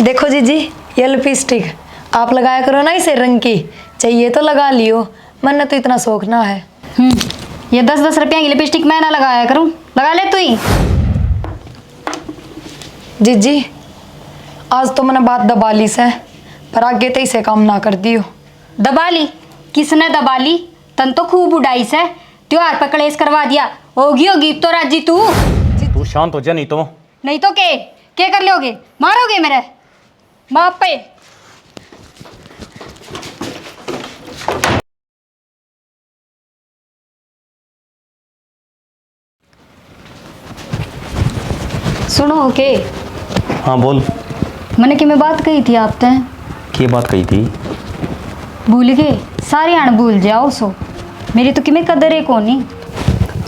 देखो जीजी, ये लिपस्टिक आप लगाया करो ना इसे रंग की, चाहिए तो लगा लियो, मन तो इतना शौक ना है। ये 10-10 रुपया की लिपस्टिक मैं ना लगाया करूं, लगा ले तू ही। जीजी आज तो मैंने बात दबा ली से, पर आगे तो इसे काम ना कर दियो। दबा ली? किसने दबा ली? तन तो खूब उड़ाई से, त्योहार पर कलेश करवा दिया। होगी तो राजी तू शांत हो जा, नहीं तो के कर लोगे? मारोगे मेरे बाप पे? सुनो ओके। हाँ बोल। मैंने कि मैं बात कही थी आपसे। क्या बात कही थी? भूल गए? सारे आण भूल जाओ सो, मेरी तो कि मैं कदर है कोनी।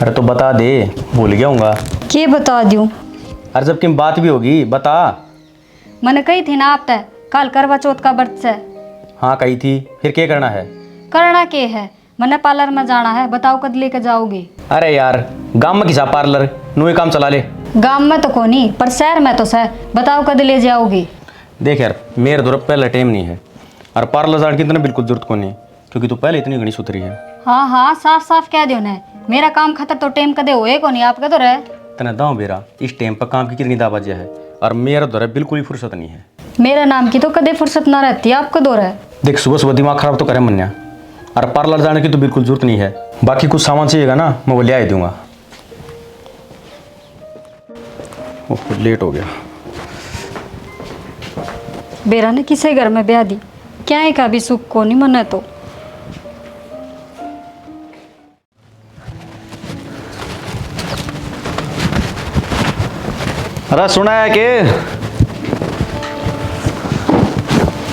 अरे तो बता दे, भूल गया हूँगा। के बता दूं? अरे जब की बात भी होगी बता। मैंने कही थी ना आप कल करवा चौथ का व्रत से। हाँ कही थी, फिर क्या करना है? करना के है? मैंने पार्लर में जाना है, बताओ कद लेके जाओगे? अरे यार गांव में किसा पार्लर, नू ही काम चला ले। गांव में तो कोनी पर शहर में तो सह, बताओ कद ले जाओगे? देख यार मेरे दौर पहले टाइम नहीं है, और पार्लर जाने की इतना बिल्कुल जरूरत को नहीं, क्योंकि तू पहले इतनी घनी सुथरी है। हाँ हाँ साफ साफ कह दो ना, मेरा काम खतर तो टाइम कदे होए को नहीं, आप कदो रहे तना दाव बेरा इस टाइम पर काम की कितनी दाबाजिया है, और मेरा दौर बिल्कुल ही फुर्सत नहीं है। मेरा नाम की तो कदे फुर्सत ना रहती, आप कदो रहे? देख सुबह सुबह दिमाग खराब तो करे मन्या, और पार्लर जाने की तो बिल्कुल जरूरत नहीं है। बाकी कुछ सामान चाहिएगा ना, मैं वो ले आ दूंगा। ओह लेट हो गया। बेरा ने किसे घर में ब्याह दी, क्या है का भी सुख को नहीं मना तो। अरे सुना है कि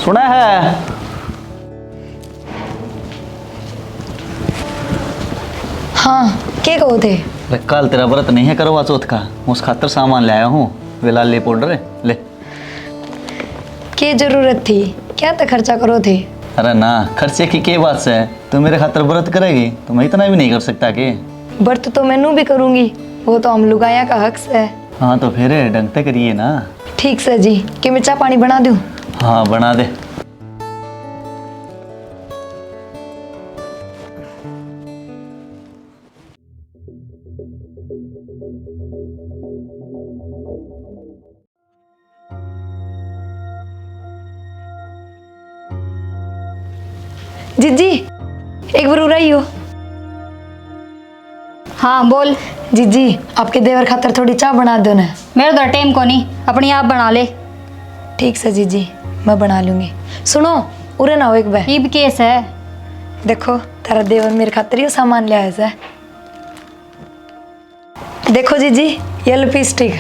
सुना है? हाँ क्या कहो थे? अरे कल तेरा व्रत नहीं है करवा चौथ का, उस खातर सामान लाया हूँ, वेला ले पाउडर ले। क्या जरूरत थी, क्या तो खर्चा करो थे? अरे ना खर्चे की क्या बात है, तू मेरे खातर व्रत करेगी तो मैं इतना भी नहीं कर सकता के? व्रत तो मैनू भी करूंगी, वो तो हम लुगाया का हक है। हाँ तो फिर ढंग से करिए ना। ठीक से जी, कि मैं चाय पानी बना दूं? हाँ बना दे। जीजी एक बार उड़ाई हो। हाँ बोल। जीजी आपके देवर खातर थोड़ी चाय बना दो ना। मेरे तो टाइम को नहीं, अपनी आप बना ले। ठीक से जीजी मैं बना लूंगी। सुनो उरे ना हो एक बार। ईब केस है। देखो तारा देवर मेरे खातर ये सामान ले आया है। देखो जीजी ये लिपस्टिक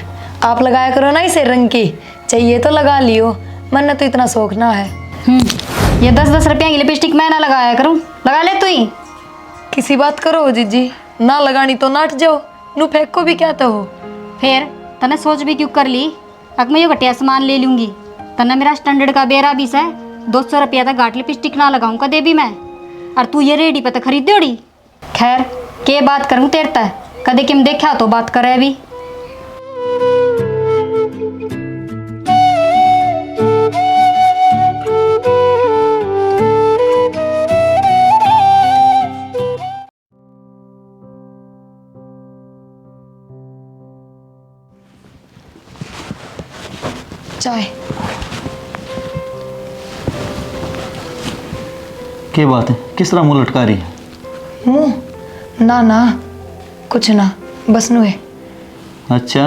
आप लगाया करो ना इसे रंग की, चाहिए तो लगा लियो, मन तो इतना शौक ना है। ये 10-10 रुपया की लिपस्टिक मैं ना लगाया करूं, लगा ले तू ही। किसी बात करो जीजी, ना लगानी तो नाट जाओ, नू फेंक को भी क्या तो हो। फिर तने सोच भी क्यों कर ली, अब मैं ये घटिया सामान ले लूंगी। तने मेरा स्टैंडर्ड का बेरा भी है, 200 रुपया तक घाट लिपस्टिक ना लगाऊं कदे भी मैं, और तू ये रेडी पे तो खरीद दोड़ी। खैर के बात करूं तेरे तक, कदे किम देखा तो बात करे भी। चाय। क्या बात है, किस तरह मुंह लटका रही है? मुंह? ना ना कुछ ना, बस नू है। अच्छा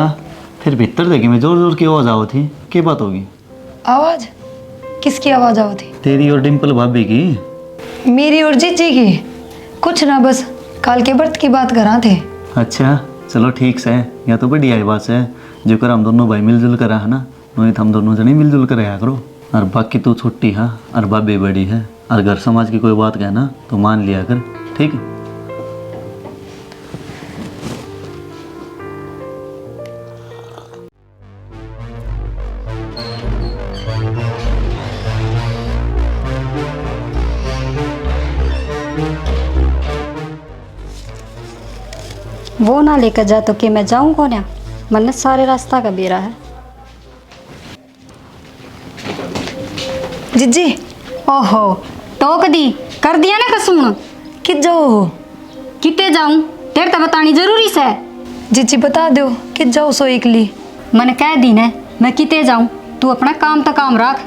फिर भीतर देखी मैं जोर जोर की आवाज आओ थी, क्या बात होगी? आवाज? किसकी आवाज आओ थी? तेरी और डिम्पल भाभी की। मेरी और जीजी की? कुछ ना, बस काल के व्रत की बात करा थे। अच्छा चलो ठीक से, या तो बढ़िया बात है जो कर हम दोनों भाई मिलजुल कर है ना, नहीं तो हम दोनों जने मिलजुल कर रहा करो। और बाकी तू छोटी है और भाभी बड़ी है, और घर समाज की कोई बात कहना तो मान लिया कर, ठीक है? वो ना लेकर जा तो कि मैं जाऊँ कौन? मन सारे रास्ता का बेरा है। जीजी ओहो टोक दी कर दिया ना कसून कि जाओ हो किते जाऊं तेरे तो बतानी जरूरी से। जीजी बता दो कि जाओ सो एकली। मैंने कह दी ने मैं किते जाऊं, तू अपना काम तो काम रख।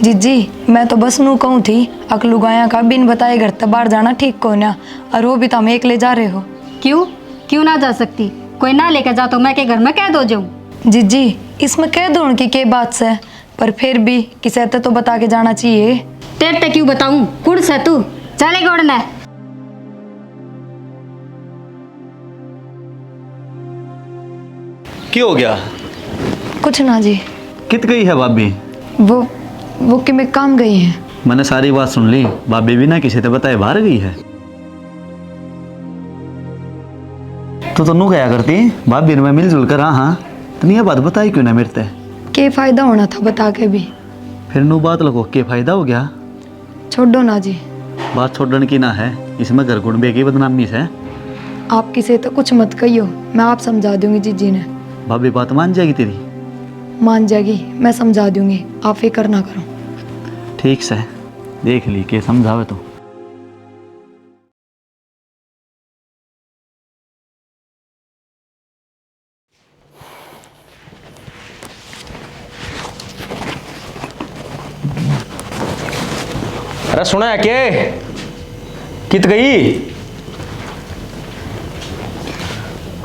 जीजी मैं तो बस नू कहूँ थी अकलू गाया का बिन बताए घर तक बाहर जाना ठीक को ना, और वो भी तो हम एकले जा रहे हो। क्यों क्यों ना जा सकती, कोई ना लेकर जा तो मैं के घर में कह दो जाऊं। जीजी इसमें कह दो उनकी के बात से, पर फिर भी किसी तो बता के जाना चाहिए। तेरे तक क्यों बताऊं, कुड़ से तू चले गोड़ना। क्या हो गया? कुछ ना जी, कित गई है भाभी? वो कि मैं काम गई हैं। मैंने सारी बात सुन ली, भाभी भी ना किसी से बताए बाहर गई है। तो नू क्या करती भाभी ने मैं मिलजुल कर हाँ तो ये बात बताई क्यों ना मेरे ते? के फायदा होना था बता के भी। फिर नू बात लगो के फायदा हो गया? छोड़ो ना जी, बात छोड़ने की ना है, इसमें घर गुड़बे की बदनामी से। आप किसी तो कुछ मत कहियो, मैं आप समझा दूंगी जीजी ने। भाभी बात मान जाएगी तेरी? मान जाएगी, मैं समझा दूंगी, आप फिक्र ना करो। ठीक से देख ली के समझावे तो। अरे सुना है के कित गई?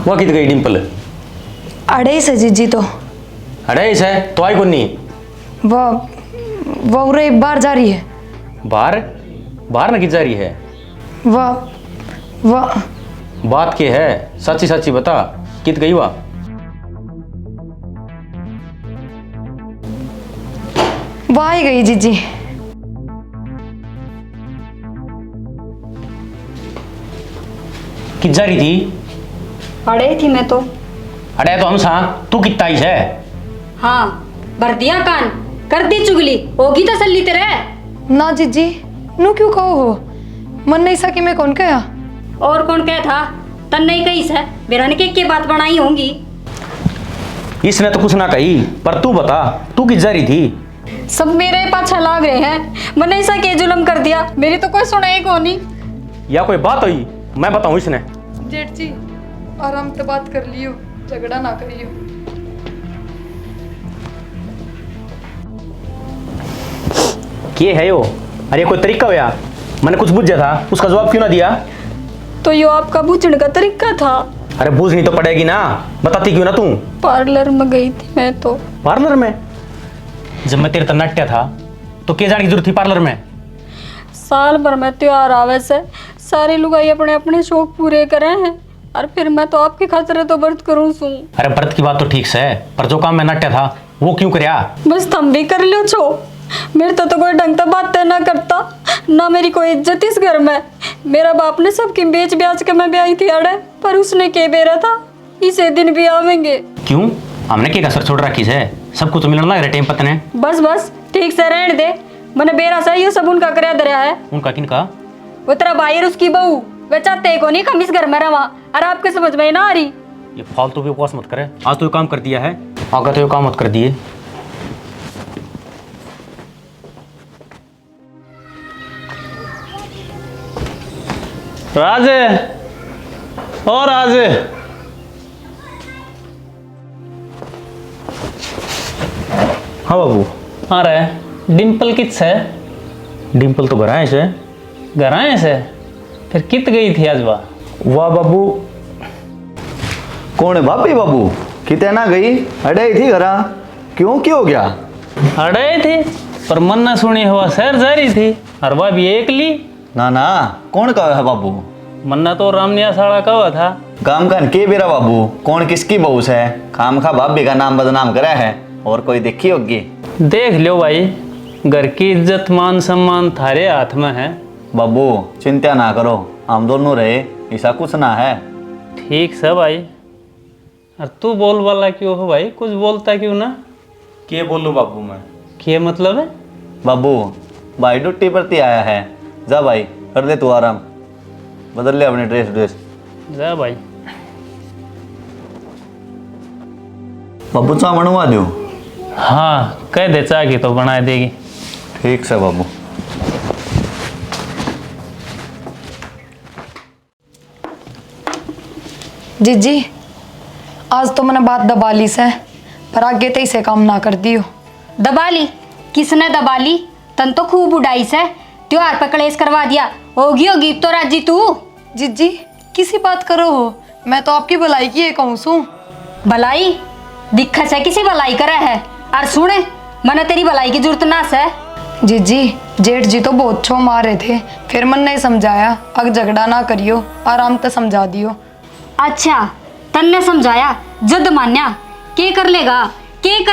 वो कित गई डिम्पल? अड़े से जीजी तो अरे इस है तो आई कोनी। वो उरे बाहर जा रही है। बाहर बाहर ना कित जा रही है? वाह बात के है, सच्ची सच्ची बता कित गई वह? वाह ही गई जीजी। कित जा रही थी? पढ़े थी मैं तो। अरे तो हम सा तू कितना आई है? हाँ भर दिया कान, कर दी चुगली, होगी तसल्ली तेरे। ना जीजी नू क्यों कहो हो, मन नहीं सा कि मैं कौन कहा। और कौन कह था, तन नहीं कही से मेरा ने के बात बनाई होंगी। इसने तो कुछ ना कही, पर तू बता तू कित जा रही थी? सब मेरे पाछा लाग रहे हैं, मैंने ऐसा के जुलम कर दिया, मेरी तो कोई सुनाई को नहीं। या कोई बात हुई मैं बताऊं इसने? जेठ जी आराम से बात कर लियो, झगड़ा ना करियो। के है यो? अरे कोई तरीका होया, मैंने कुछ बुझा था उसका जवाब क्यों ना दिया? तो यो आपका बूझने का तरीका था। अरे बूझनी तो पड़ेगी ना, बताती क्यों ना तू? पार्लर में गई थी मैं तो। पार्लर में? जब मैं तेरे तन्नाट्य था तो के जाने की जरूरत थी पार्लर में? साल भर में त्योहार आवे से सारे लुगाई अपने अपने शौक पूरे करे हैं, और फिर मैं तो आपकी खातिर तो व्रत करूं सू। अरे व्रत की बात तो ठीक से है, पर जो काम मैं नट्या था वो क्यों करया? बस तुम भी कर लो छो, मेरे तो कोई ढंग से बातें ना करता, ना मेरी कोई इज्जत इस घर में। मेरा बाप ने सबकी बेच ब्याज के मैं ब्याही थी अड़े, पर उसने के बेरा था इसे दिन भी आवेंगे। क्यों हमने क्या कसर छोड़ रखी है? सबको तो मिलना लग रहा टाइम पतने। बस ठीक से रहने दे, मैंने बेरा से ये सब उनका करया दरिया है। उनका किनका? वो तेरा भाई और उसकी बहू, वे चाहते को नहीं हम इस घर में रवा, और आपके समझ में ना आ रही। ये फालतू भी उपवास मत करे, आज तो ये काम कर दिया है, आगे तो ये काम मत कर दिए। राज और राज, हाँ बाबू। आ रहे डिम्पल किस है? डिम्पल तो घर आए से। घर आए से? फिर कित गई थी आज वाह बाबू। कौन है भाभी? बाबू कितने ना गई, अड़े थी घरा, क्यों क्या हो गया? अड़े थी, पर मन न सुनी हुआ शहर जा रही थी, और वह भी एकली। ना ना कौन कहा है बाबू? मन्ना तो रामनिया साड़ा कहा था। काम का के बेरा बाबू, कौन किसकी बहू है? खाम खा भाभी का नाम बदनाम करा है, और कोई देखी होगी? देख लो भाई, घर की इज्जत मान सम्मान थारे हाथ में है। बाबू चिंता ना करो, हम दोनों रहे, ऐसा कुछ ना है। ठीक से भाई, और तू बोल वाला क्यों हो भाई, कुछ बोलता क्यों ना? के बोलूं बाबू मैं? क्या मतलब है? बाबू भाई ड्यूटी पर आया है, जा भाई कर दे तू आराम, बदल ले अपनी ड्रेस। जा भाई। बाबू चाह बनवा दो। हाँ कह दे, चाह की तो बना देगी। ठीक से बाबू। जीजी आज तो मैंने बात दबा ली से, पर आगे तो इसे काम ना कर दियो। दबा ली? किसने दबा ली? तन तो खूब उड़ाई से, त्योहार पर कलेश करवा दिया। होगी तो राजी तू। जीजी किसी बात करो हो, मैं तो आपकी भलाई की कहूँ सू। भलाई दिक्कत है, किसी भलाई करे है। और सुने, मैंने तेरी भलाई की जरूरत ना से। जीजी जेठ जी तो बहुत छो मारे थे, फिर मन ने समझाया अग झगड़ा ना करियो, आराम से समझा दियो। अच्छा, तन्ने समझाया, जद मान्या। के कर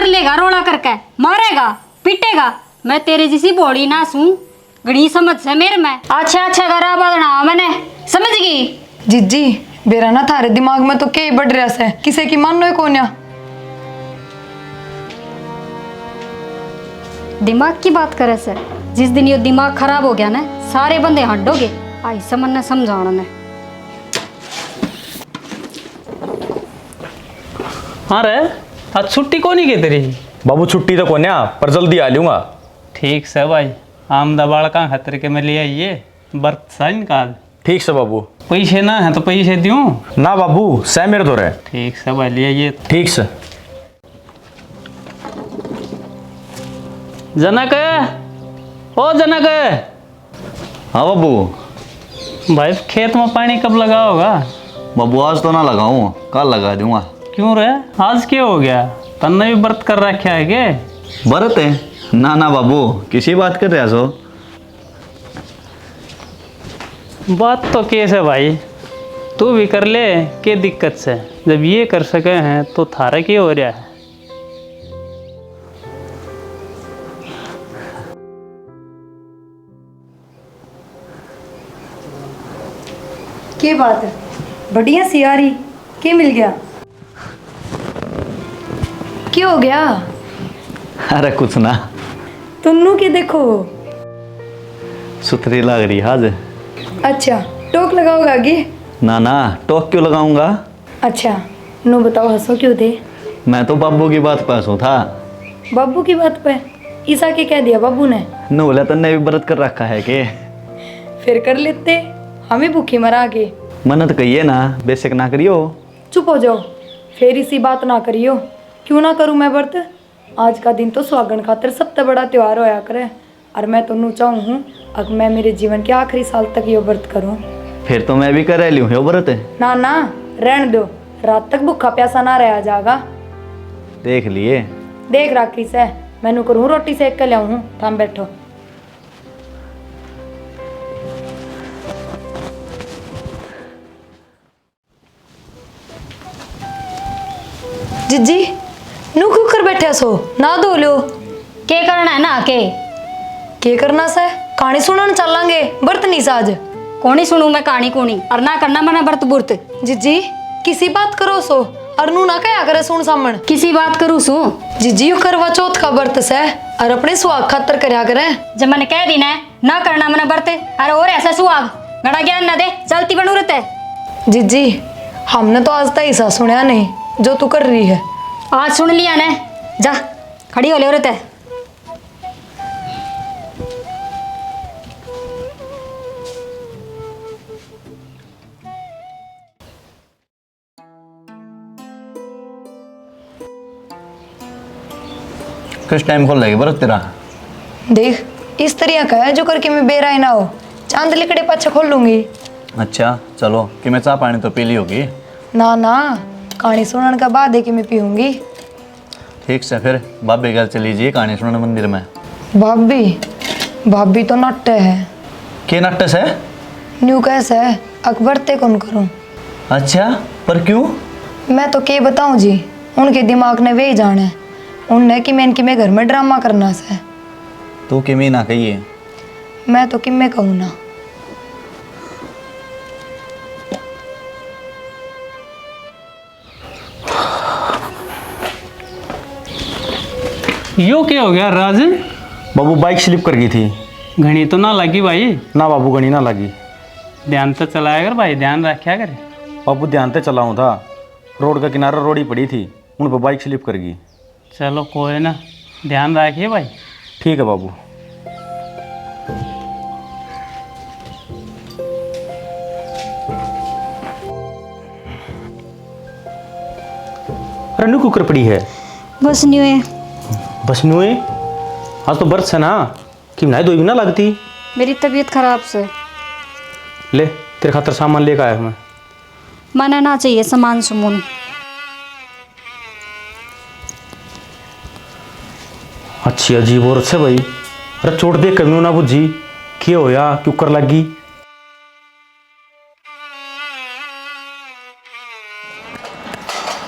लेगा रोड़ा करके, मारेगा पीटेगा। मैं तेरे जैसी बोली ना सू, गणी समझ से मेरे में। अच्छा करा बदना मैंने, समझ गई? जीजी बेरा ना थारे दिमाग में तो के बढ़ रहा से, किसे की मानो है कोन्या। दिमाग की बात करे सर, जिस दिन ये दिमाग खराब हो गया ना, सारे बंदे हटोगे। आई समझ ने समझाना ने। हाँ रे, आज छुट्टी को नहीं की तेरी? बाबू छुट्टी तो कोन्या, पर जल्दी आ लूँगा। ठीक से भाई, आम दबाड़ का खतर के में ले आइए, बर्त साइन का। ठीक से बाबू। पैसे ना है तो पैसे दूँ? ना बाबू, सह मेरे तो रहे। ठीक से भाई, ले आइए। ठीक से। जनक, ओ जनक। हाँ बाबू। भाई खेत में पानी कब लगा होगा? बाबू आज तो ना लगाऊं, कल लगा दूंगा। क्यों रे, आज क्या हो गया? तन्ने भी व्रत कर रखा है के? व्रत है? ना बाबू, किसी बात कर रहा सो। बात तो केस है भाई, तू भी कर ले, के दिक्कत से? जब ये कर सके हैं तो थारा क्या हो रहा है? क्या बात है, बढ़िया सियारी के मिल गया? क्या हो गया? अरे कुछ ना, तुन्नू के देखो। सुथरी लग रही आज। अच्छा टोक लगाओगा आगे? ना टोक क्यों लगाऊंगा? अच्छा नो बताओ, हंसो क्यों थे? मैं तो बाबू की बात पर हंसू था। बाबू की बात पे ईसा के कह दिया बाबू ने? न बोला तन्ने भी व्रत कर रखा है के? फिर कर लेते, हमें भूखी मरा के। मन्नत कहिए ना, बेशक ना करियो। चुप हो जाओ, फिर इसी बात ना करियो। क्यों ना करूँ मैं व्रत? आज का दिन तो सुहागन खातिर सबसे बड़ा त्योहार होया करे, और मैं तो नू चाहूँ हूँ अब मैं मेरे जीवन के आखिरी साल तक ये व्रत करूँ। फिर तो मैं भी कर रही हूँ व्रत। ना रहने दो, रात तक भूखा प्यासा ना रहा जाएगा। देख लिए। देख राखी से, मैनू करूँ रोटी सेक के लियाऊँ हूँ, थाम बैठो। जीजी नू क्यों कर बैठे सो, ना धो लो। के करना है ना के करना से? कहानी सुनने चलांगे, व्रत नहीं साज। कोनी सुनू मैं कहानी कोनी, और ना करना मैंने व्रत बुर्त। जीजी किसी बात करो सो, और नू ना कया करे सुन सामन। किसी बात करूँ सू? जीजी यू करवा चौथ का व्रत से, और अपने सुहाग खातर करया करे। जब मैंने कह दी ना करना मैंने व्रत, अरे और ऐसा सुहाग गड़ा ज्ञान ना दे, चलती बनू रहते। जीजी हमने तो आज तक ऐसा सुना नहीं जो तू कर रही है। आज सुन लिया ने, जा खड़ी हो ले रहते। किस टाइम खोल लेगी व्रत तेरा? देख इस तरह का है जो करके मैं बेराई ना हो, चांद लिकड़े पाछे खोल लूंगी। अच्छा चलो, कि मैं चाह पानी तो पी ली होगी। ना कहानी सुनने का बाद है कि मैं पीऊंगी। ठीक से, फिर बाबे घर चली जाइए कहानी सुनने मंदिर में। भाभी तो नट्टे है। के नट्टस है? न्यू कैसे है, अकबर ते कौन करूं? अच्छा, पर क्यों? मैं तो के बताऊं जी, उनके दिमाग ने वे ही जाने, उनने कि मैं इनकी मैं घर में ड्रामा करना से। तू कि मैं ना कहिए। मैं तो कि मैं कहूँ ना। यो क्या हो गया राज? बाबू बाइक स्लिप कर गई थी। घनी तो ना लगी भाई? ना बाबू, गणी ना लगी। ध्यान तो चलाया कर भाई, ध्यान रखा करे। बाबू ध्यान से चलाऊँ था, रोड का किनारा रोड़ी पड़ी थी, उन पर बाइक स्लिप कर गई। चलो कोई ना, ध्यान रखिए भाई। ठीक है बाबू। अरे न्यू कुकर पड़ी है। बस नहीं हुए, बस न्यू है। आज तो बर्थ है ना कि नहाई धोई भी ना लगती। मेरी तबीयत खराब से। ले तेरे खातर सामान लेकर आया हूं मैं। माना ना चाहिए सामान सुमून। अच्छी अजीब और अच्छे भाई। अरे चोट दे कभी ना बुझी क्या होया क्यों कर लगी।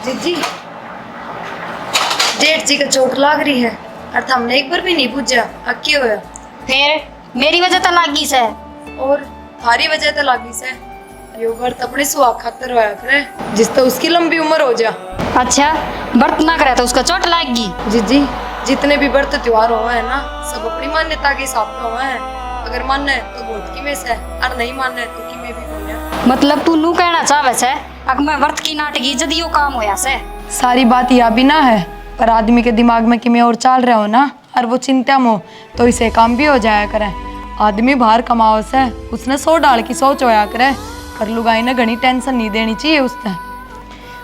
जीजी जेठ जी का चोट लाग रही है और हमने एक बार भी नहीं पूछा अब क्या होया। फिर मेरी वजह तो लागी से। और थारी वजह तो लागी से यो व्रत अपने सुहाग खातर होया करे जिस तो उसकी लंबी उम्र हो जा। अच्छा व्रत ना करे तो उसका चोट लागी। जीजी जितने भी व्रत त्योहार हुए हैं ना सब अपनी मान्यता के हिसाब से हुए हैं। अगर माने तो बहुत की में से और नहीं माने तो की में भी बोलिया। मतलब तू नू कहना चाहे से अग मैं व्रत की नाटकी जदी यो काम होया से। सारी बात यह भी ना है पर आदमी के दिमाग में किमें और चाल रहे हो ना और वो चिंता में हो तो इसे काम भी हो जाया करे। आदमी बाहर कमाओ से उसने 100 डाल की सोच होया करे पर लुगाई ने घनी टेंशन नहीं देनी चाहिए उसने।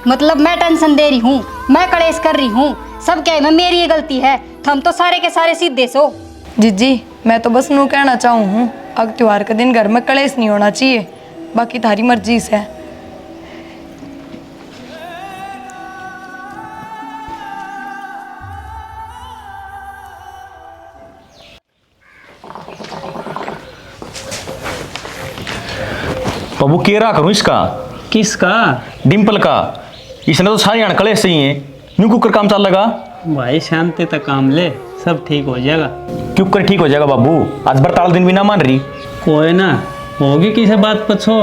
मतलब मैं टेंशन दे रही हूँ, मैं कलेश कर रही हूँ, सब क्या है मेरी ये गलती है। हम तो सारे के सारे सीधे सो। जीजी मैं तो बस नू कहना चाहूँ हूँ अग त्योहार के दिन घर में कलेश नहीं होना चाहिए, बाकी थारी मर्जी से। बाबू केरा करूं इसका किसका? डिम्पल का। इसने तो सारी कलेश चाहिए न्यू कुकर काम चल लगा। भाई शांति तक काम ले, सब ठीक हो जाएगा। कुकर ठीक हो जाएगा बाबू। आज बरताल दिन भी ना मान रही। कोई ना होगी किसी बात पछो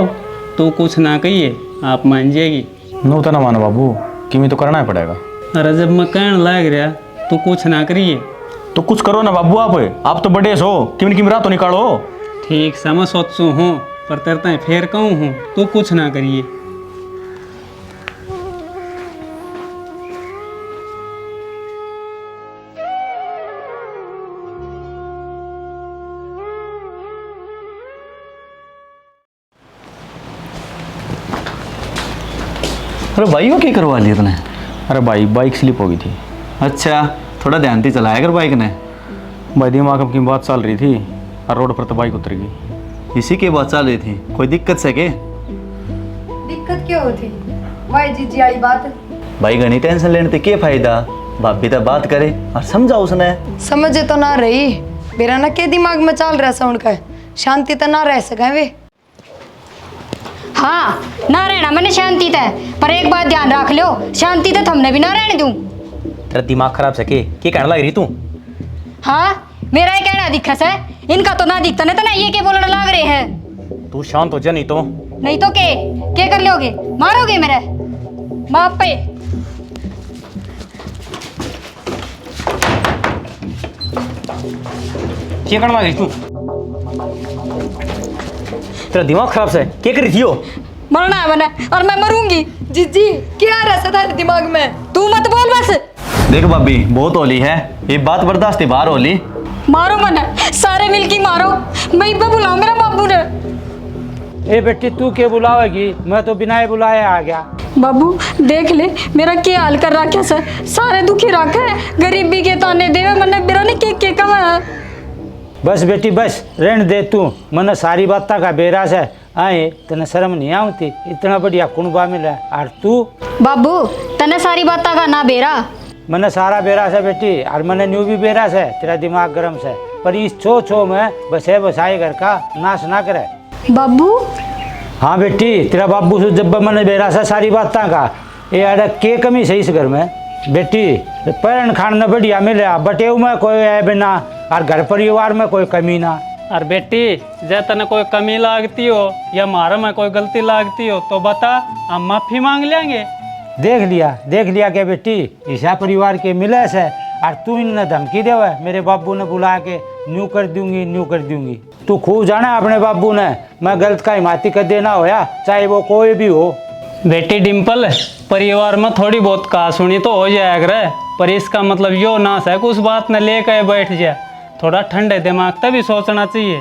तो कुछ ना कहिए आप मान जाएगी। नो तो ना मानो बाबू किमी तो करना ही पड़ेगा। अरे जब मैं कहने लग रहा तो कुछ ना करिए। तो कुछ करो ना बाबू। आप तो बड़े हो किमी किमी रात तो निकालो। ठीक समझ सोचू हूँ पर तरता है फेर कहूँ हूँ तो कुछ ना करिए। अरे भाई वो क्या करवा लिया तूने? अरे भाई बाइक स्लिप हो गई थी। अच्छा थोड़ा ध्यान से चलाया कर बाइक ने। भाई दिमाग अब की बात चल रही थी और रोड पर तो बाइक उतर गई। इसी की बात चल रही थी, कोई दिक्कत से के? दिक्कत क्या होती वाई जीजी वाली बात। भाई घनी टेंशन लेने से क्या फायदा। भाभी तो बात करे और समझा उसने। समझे तो ना रही मेरा ना के दिमाग में चल रहा साउंड का शांति तो ना रह सके वे। हाँ ना रहना मैंने शांति तय, पर एक बात ध्यान रख लो शांति तो हमने भी ना रहने दूं। तेरा दिमाग खराब सके क्या कहने लग रही तू? हाँ मेरा ही कहना दिक्कत है, इनका तो ना दिखता नहीं तो ना ये के बोलने लग रहे हैं। तू शांत हो जा नहीं तो। नहीं तो के कर लोगे, मारोगे मेरे माँ पे। क्या करने लग रही तू? तेरा दिमाग खराब से क्या करी थी? मरना है मैंने और मैं मरूंगी। जीजी क्या रहा था दिमाग में? तू मत बोल बस। देख भाभी बहुत होली है, ये बात बर्दाश्त है बाहर होली। मारो मैंने सारे मिलके मारो। मैं इब्बा बुलाऊं मेरा बाबू ने। ए बेटी तू क्या बुलावेगी, मैं तो बिना ही बुलाए आ गया। बाबू देख ले मेरा क्या हाल कर रखा सर, सारे दुखी रखे है, गरीबी के ताने देवे मैंने मेरा ने के कमा है। बस बेटी बस रहने दे तू, मैंने सारी बात का बेरा से आए तने शर्म नहीं आती। इतना बढ़िया कुनबा मिला और तू। बाबू तने सारी बात का ना बेरा। मैंने सारा बेरा से बेटी और मैंने न्यू भी बेरा से। तेरा दिमाग गर्म से पर इस छो में बसे बसाए घर का नाश ना करे। बाबू हाँ बेटी तेरा बाबू से जब मैंने बेरा से सारी बात का ये अरे के कमी सही इस घर में बेटी। पैरन खान ने बढ़िया मिला बटेव में कोई है बिना और घर परिवार में कोई कमी ना। और बेटी जे तने कोई कमी लागती हो या मारा में कोई गलती लागती हो तो बता, हम माफी मांग लेंगे। देख लिया क्या बेटी ईसा परिवार के मिले से और तू इन्हें धमकी देवे मेरे बाबू ने बुला के न्यू कर दूंगी। तू खूब जाना अपने बाबू ने, मैं गलत का हिमाती कर देना होया चाहे वो कोई भी हो। बेटी डिम्पल परिवार में थोड़ी बहुत कहा सुनी तो हो जाया करे, पर इसका मतलब यो ना है कि उस बात ने लेकर बैठ जाए। थोड़ा ठंडे दिमाग तभी सोचना चाहिए।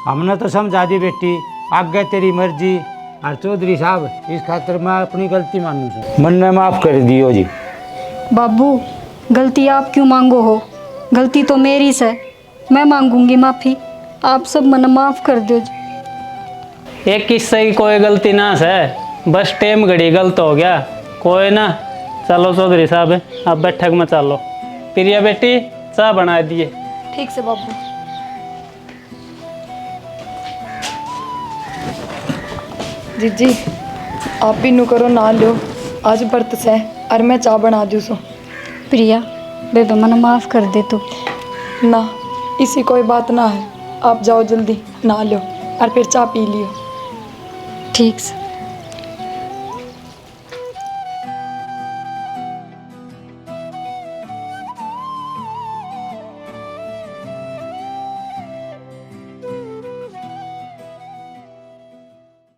हमने तो समझा दी बेटी, आगे तेरी मर्जी। और चौधरी साहब इस खातर मैं अपनी गलती मानू से मन ने माफ कर दियो जी। बाबू, गलती आप क्यों मांगो हो? गलती तो मेरी से, मैं मांगूंगी माफ़ी। आप सब मन माफ़ कर दो। एक किस्से की कोई गलती ना है, बस टेम घड़ी गलत हो गया, कोई ना। चलो चौधरी साहब, आप बैठक में चलो। प्रिया बेटी, चाय बना दिए। ठीक से बाबू। जीजी, आप भी नू करो ना लो, आज व्रत से और मैं चाय बना दूँ सो। प्रिया, बेबे मन माफ़ कर दे तू। ना, इसी कोई बात ना है, आप जाओ जल्दी नहा लो और फिर चाय पी लियो। ठीक से।